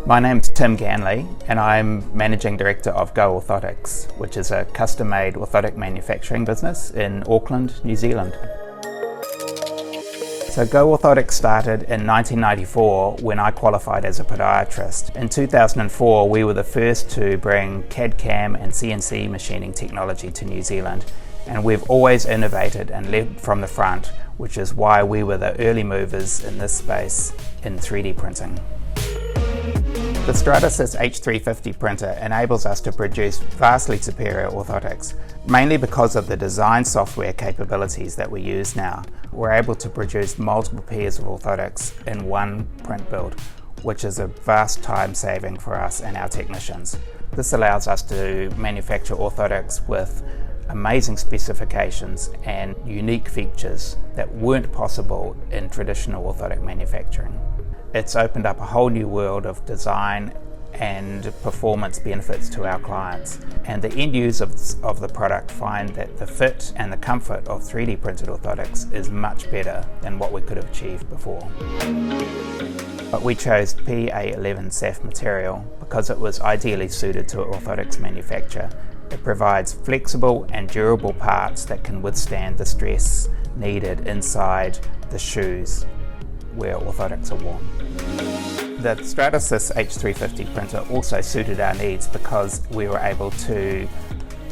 My name's Tim Ganley and I'm Managing Director of GO Orthotics, which is a custom-made orthotic manufacturing business in Auckland, New Zealand. So GO Orthotics started in 1994 when I qualified as a podiatrist. In 2004 we were the first to bring CAD/CAM and CNC machining technology to New Zealand, and we've always innovated and led from the front, which is why we were the early movers in this space in 3D printing. The Stratasys H350 printer enables us to produce vastly superior orthotics, mainly because of the design software capabilities that we use now. We're able to produce multiple pairs of orthotics in one print build, which is a vast time saving for us and our technicians. This allows us to manufacture orthotics with amazing specifications and unique features that weren't possible in traditional orthotic manufacturing. It's opened up a whole new world of design and performance benefits to our clients, and the end users of the product find that the fit and the comfort of 3D printed orthotics is much better than what we could have achieved before. But we chose PA11 SAF material because it was ideally suited to orthotics manufacture. It provides flexible and durable parts that can withstand the stress needed inside the shoes where orthotics are worn. The Stratasys H350 printer also suited our needs because we were able to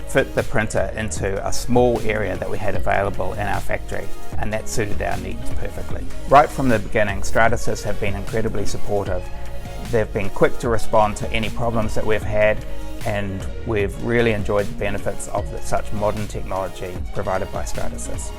fit the printer into a small area that we had available in our factory, and that suited our needs perfectly. Right from the beginning, Stratasys have been incredibly supportive. They've been quick to respond to any problems that we've had, and we've really enjoyed the benefits of such modern technology provided by Stratasys.